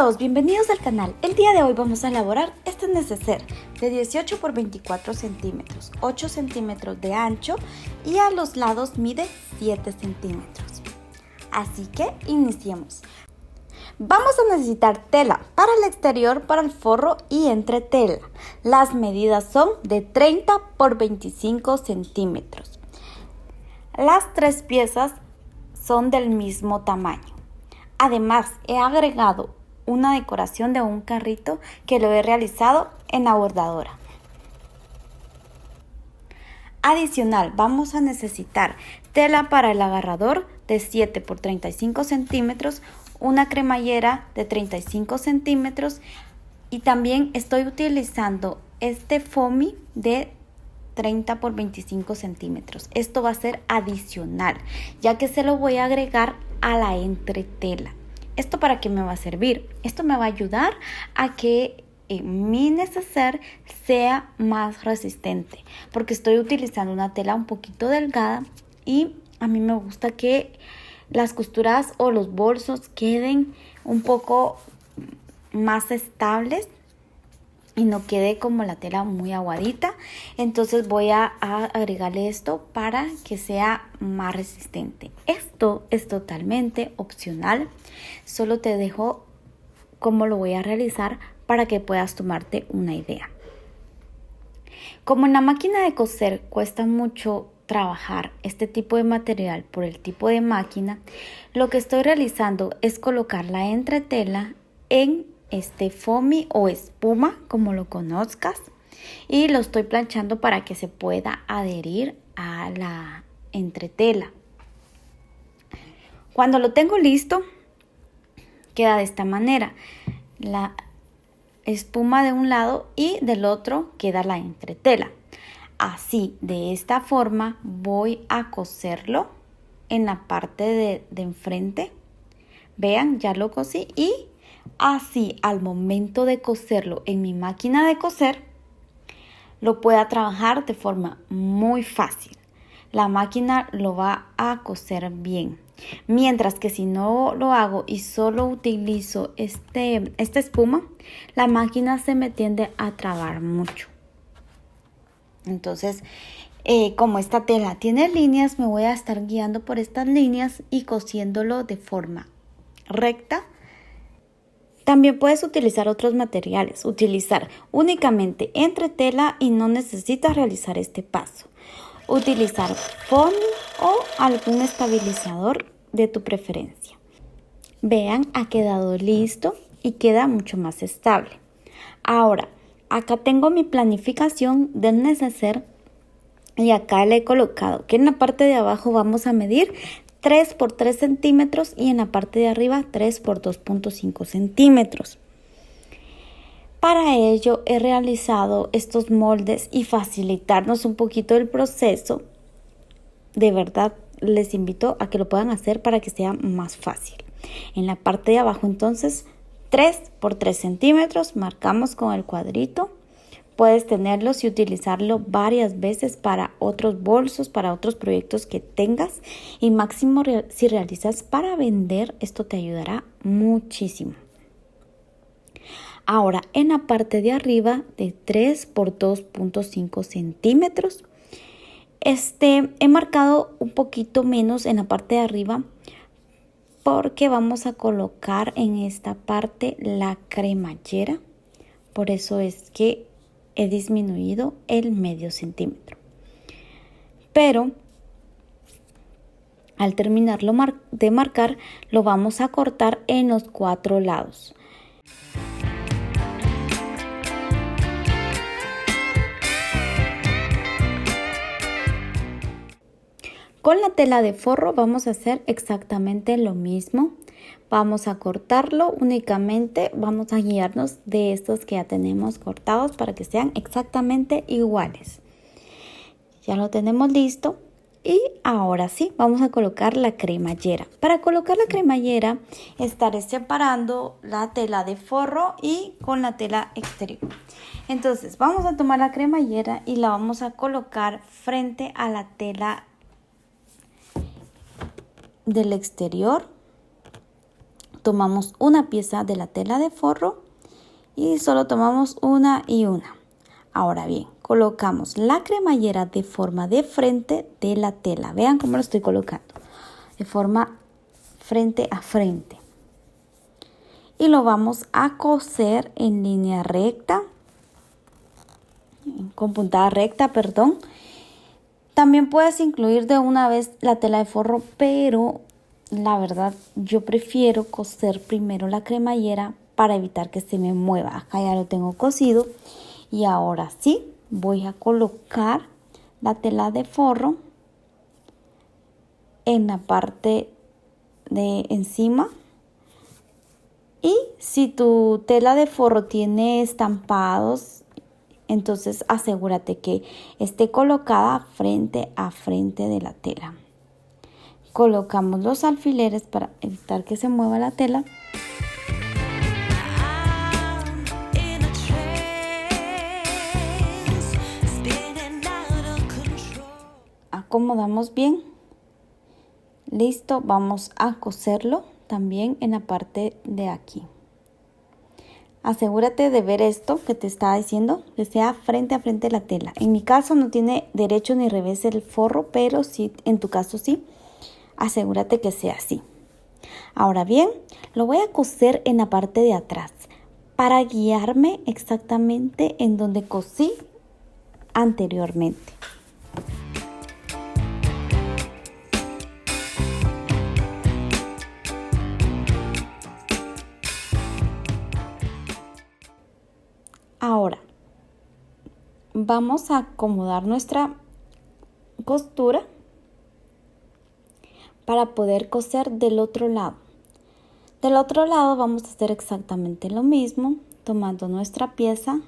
todos, bienvenidos al canal. El día de hoy vamos a elaborar este neceser de 18 por 24 centímetros, 8 centímetros de ancho y a los lados mide 7 centímetros. Así que iniciemos. Vamos a necesitar tela para el exterior, para el forro y entretela. Las medidas son de 30 por 25 centímetros. Las tres piezas son del mismo tamaño. Además, he agregado una decoración de un carrito que lo he realizado en la bordadora. Adicional, vamos a necesitar tela para el agarrador de 7 por 35 centímetros, una cremallera de 35 centímetros y también estoy utilizando este foamy de 30 por 25 centímetros. Esto va a ser adicional, ya que se lo voy a agregar a la entretela. ¿Esto para qué me va a servir? Esto me va a ayudar a que mi neceser sea más resistente, porque estoy utilizando una tela un poquito delgada y a mí me gusta que las costuras o los bolsos queden un poco más estables y no quede como la tela muy aguadita. Entonces voy a agregarle esto para que sea más resistente. Esto es totalmente opcional, solo te dejo cómo lo voy a realizar para que puedas tomarte una idea. Como en la máquina de coser cuesta mucho trabajar este tipo de material por el tipo de máquina, lo que estoy realizando es colocar la entretela en este foamy o espuma, como lo conozcas, y lo estoy planchando para que se pueda adherir a la entretela. Cuando lo tengo listo, queda de esta manera: la espuma de un lado y del otro queda la entretela. Así, de esta forma voy a coserlo en la parte de enfrente. Vean, ya lo cosí y así al momento de coserlo en mi máquina de coser lo pueda trabajar de forma muy fácil. La máquina lo va a coser bien. Mientras que si no lo hago y solo utilizo esta espuma, la máquina se me tiende a trabar mucho. Entonces, como esta tela tiene líneas, me voy a estar guiando por estas líneas y cosiéndolo de forma recta. También puedes utilizar otros materiales, utilizar únicamente entretela y no necesitas realizar este paso. Utilizar foamy o algún estabilizador de tu preferencia. Vean, ha quedado listo y queda mucho más estable. Ahora, acá tengo mi planificación del neceser y acá le he colocado que en la parte de abajo vamos a medir 3 por 3 centímetros y en la parte de arriba 3 por 2.5 centímetros. Para ello he realizado estos moldes y facilitarnos un poquito el proceso. De verdad les invito a que lo puedan hacer para que sea más fácil. En la parte de abajo entonces 3 por 3 centímetros marcamos con el cuadrito. Puedes tenerlos y utilizarlo varias veces para otros bolsos, para otros proyectos que tengas y máximo si realizas para vender, esto te ayudará muchísimo. Ahora en la parte de arriba de 3 por 2.5 centímetros, he marcado un poquito menos en la parte de arriba porque vamos a colocar en esta parte la cremallera. Por eso es que he disminuido el medio centímetro. Pero al terminarlo de marcar, lo vamos a cortar en los 4 lados. Con la tela de forro vamos a hacer exactamente lo mismo. Vamos a cortarlo, únicamente vamos a guiarnos de estos que ya tenemos cortados para que sean exactamente iguales. Ya lo tenemos listo y ahora sí vamos a colocar la cremallera. Para colocar la cremallera estaré separando la tela de forro y con la tela exterior. Entonces vamos a tomar la cremallera y la vamos a colocar frente a la tela del exterior tomamos una pieza de la tela de forro y solo tomamos una y una. Ahora bien, colocamos la cremallera de forma de frente de la tela. Vean cómo lo estoy colocando. De forma frente a frente. Y lo vamos a coser en línea recta. Con puntada recta, perdón. También puedes incluir de una vez la tela de forro, pero la verdad yo prefiero coser primero la cremallera para evitar que se me mueva. Acá ya lo tengo cosido. Y ahora sí, voy a colocar la tela de forro en la parte de encima. Y si tu tela de forro tiene estampados, entonces asegúrate que esté colocada frente a frente de la tela. Colocamos los alfileres para evitar que se mueva la tela. Acomodamos bien. Listo, vamos a coserlo también en la parte de aquí. Asegúrate de ver esto que te estaba diciendo, que sea frente a frente de la tela. En mi caso no tiene derecho ni revés el forro, pero sí, en tu caso sí. Asegúrate que sea así. Ahora bien, lo voy a coser en la parte de atrás para guiarme exactamente en donde cosí anteriormente. Ahora, vamos a acomodar nuestra costura para poder coser del otro lado. Del otro lado vamos a hacer exactamente lo mismo, tomando nuestra pieza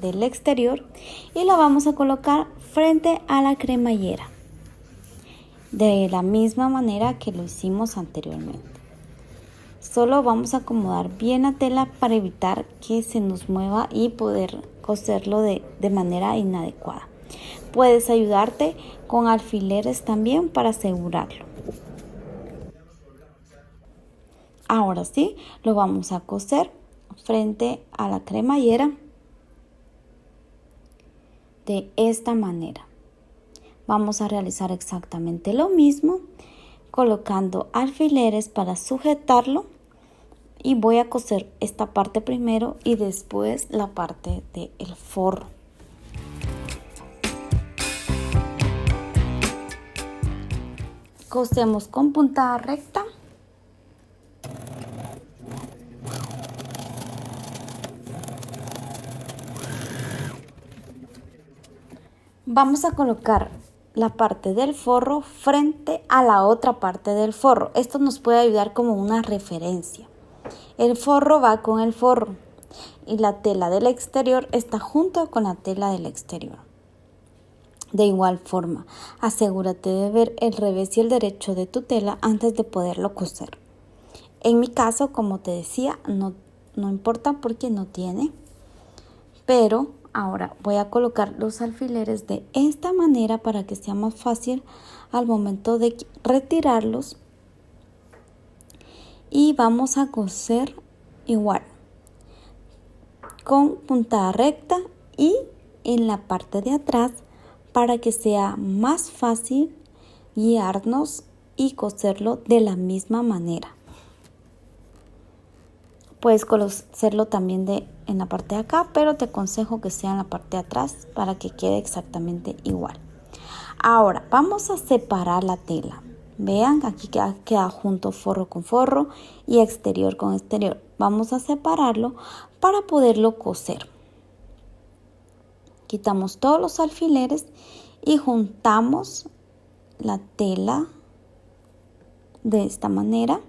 del exterior y la vamos a colocar frente a la cremallera, de la misma manera que lo hicimos anteriormente. Solo vamos a acomodar bien la tela para evitar que se nos mueva y poder coserlo de manera inadecuada. Puedes ayudarte con alfileres también para asegurarlo. Ahora sí, lo vamos a coser frente a la cremallera de esta manera. Vamos a realizar exactamente lo mismo, colocando alfileres para sujetarlo. Y voy a coser esta parte primero y después la parte del forro. Cosemos con puntada recta. Vamos a colocar la parte del forro frente a la otra parte del forro. Esto nos puede ayudar como una referencia. El forro va con el forro y la tela del exterior está junto con la tela del exterior. De igual forma, asegúrate de ver el revés y el derecho de tu tela antes de poderlo coser. En mi caso, como te decía, no importa porque no tiene, pero ahora voy a colocar los alfileres de esta manera para que sea más fácil al momento de retirarlos. Y vamos a coser igual con puntada recta y en la parte de atrás para que sea más fácil guiarnos y coserlo de la misma manera. Puedes coserlo también en la parte de acá, pero te aconsejo que sea en la parte de atrás para que quede exactamente igual. Ahora vamos a separar la tela. Vean, aquí queda junto forro con forro y exterior con exterior. Vamos a separarlo para poderlo coser. Quitamos todos los alfileres y juntamos la tela de esta manera.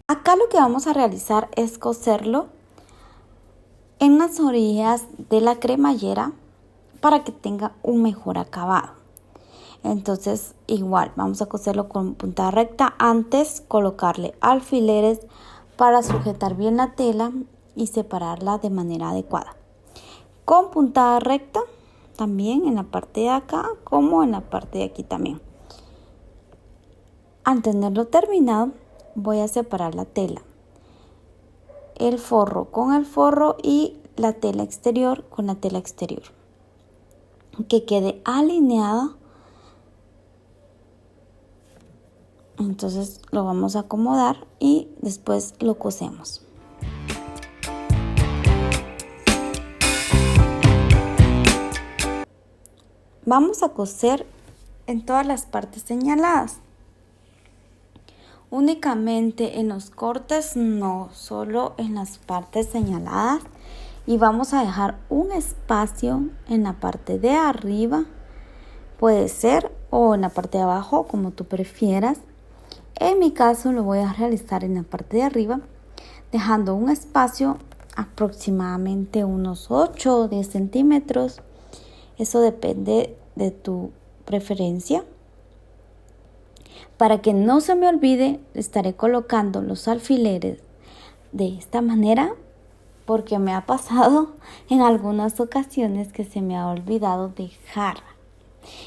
Acá lo que vamos a realizar es coserlo en las orillas de la cremallera para que tenga un mejor acabado. Entonces igual vamos a coserlo con puntada recta, antes colocarle alfileres para sujetar bien la tela y separarla de manera adecuada. Con puntada recta también en la parte de acá como en la parte de aquí también. Al tenerlo terminado, voy a separar la tela, el forro con el forro y la tela exterior con la tela exterior, que quede alineada. Entonces lo vamos a acomodar y después lo cosemos. Vamos a coser en todas las partes señaladas. Únicamente en los cortes, no, solo en las partes señaladas. Y vamos a dejar un espacio en la parte de arriba, puede ser, o en la parte de abajo, como tú prefieras. En mi caso lo voy a realizar en la parte de arriba, dejando un espacio aproximadamente unos 8 o 10 centímetros. Eso depende de tu preferencia. Para que no se me olvide, estaré colocando los alfileres de esta manera, porque me ha pasado en algunas ocasiones que se me ha olvidado dejar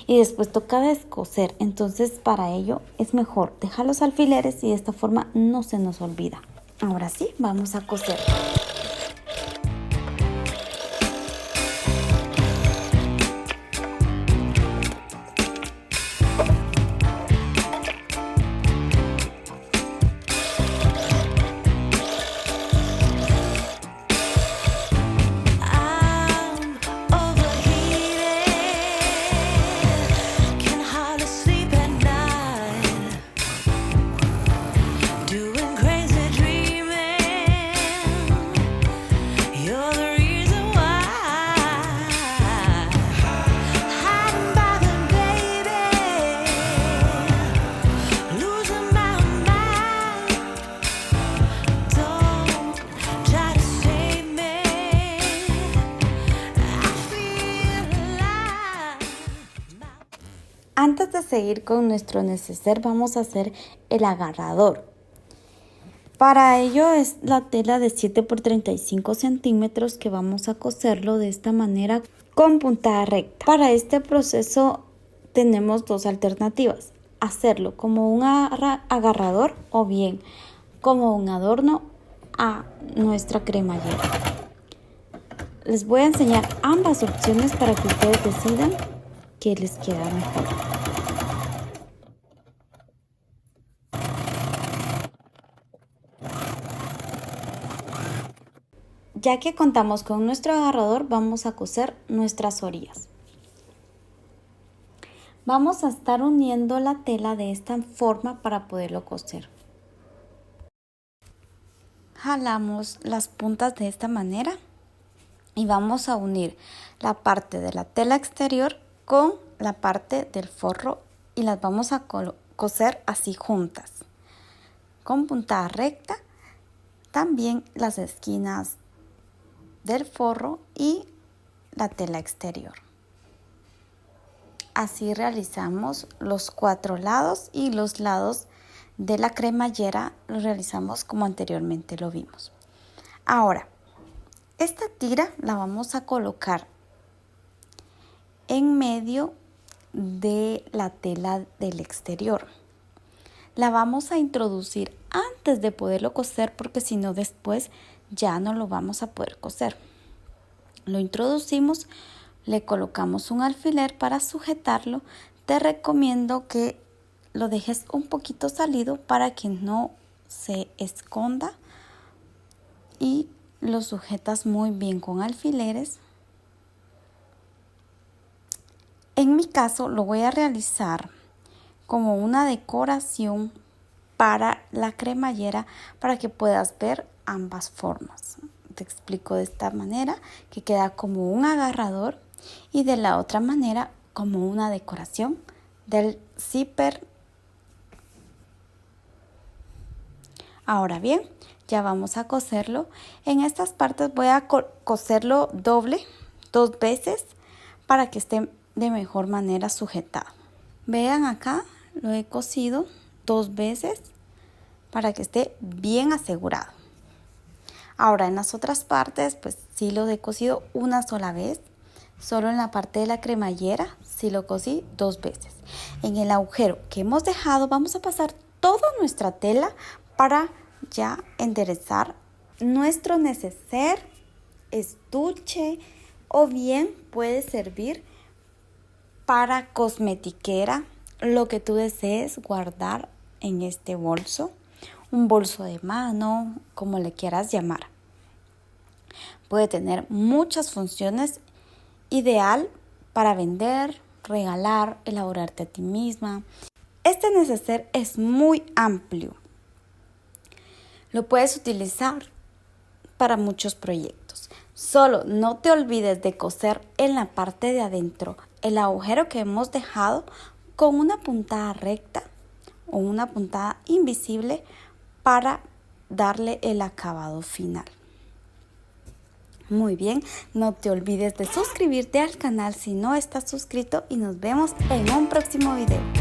y después toca descoser. Entonces para ello es mejor dejar los alfileres y de esta forma no se nos olvida. Ahora sí, vamos a coser. Antes de seguir con nuestro neceser, vamos a hacer el agarrador. Para ello es la tela de 7 por 35 centímetros que vamos a coserlo de esta manera con puntada recta. Para este proceso tenemos dos alternativas: hacerlo como un agarrador o bien como un adorno a nuestra cremallera. Les voy a enseñar ambas opciones para que ustedes decidan qué les queda mejor. Ya que contamos con nuestro agarrador, vamos a coser nuestras orillas. Vamos a estar uniendo la tela de esta forma para poderlo coser. Jalamos las puntas de esta manera y vamos a unir la parte de la tela exterior con la parte del forro y las vamos a coser así juntas, con puntada recta. También las esquinas del forro y la tela exterior. Así realizamos los 4 lados y los lados de la cremallera los realizamos como anteriormente lo vimos. Ahora, esta tira la vamos a colocar en medio de la tela del exterior. La vamos a introducir antes de poderlo coser, porque si no después ya no lo vamos a poder coser. Lo introducimos, le colocamos un alfiler para sujetarlo. Te recomiendo que lo dejes un poquito salido para que no se esconda y lo sujetas muy bien con alfileres. En mi caso lo voy a realizar como una decoración para la cremallera para que puedas ver ambas formas. Te explico de esta manera, que queda como un agarrador, y de la otra manera como una decoración del zipper. Ahora bien, ya vamos a coserlo. En estas partes voy a coserlo doble, 2 veces, para que esté de mejor manera sujetado. Vean acá, lo he cosido 2 veces para que esté bien asegurado. Ahora en las otras partes, pues sí lo he cosido una sola vez, solo en la parte de la cremallera sí lo cosí 2 veces. En el agujero que hemos dejado vamos a pasar toda nuestra tela para ya enderezar nuestro neceser, estuche o bien puede servir para cosmetiquera, lo que tú desees guardar en este bolso, un bolso de mano, como le quieras llamar. Puede tener muchas funciones, ideal para vender, regalar, elaborarte a ti misma. Este neceser es muy amplio. Lo puedes utilizar para muchos proyectos. Solo no te olvides de coser en la parte de adentro el agujero que hemos dejado con una puntada recta o una puntada invisible para darle el acabado final. Muy bien, no te olvides de suscribirte al canal si no estás suscrito y nos vemos en un próximo video.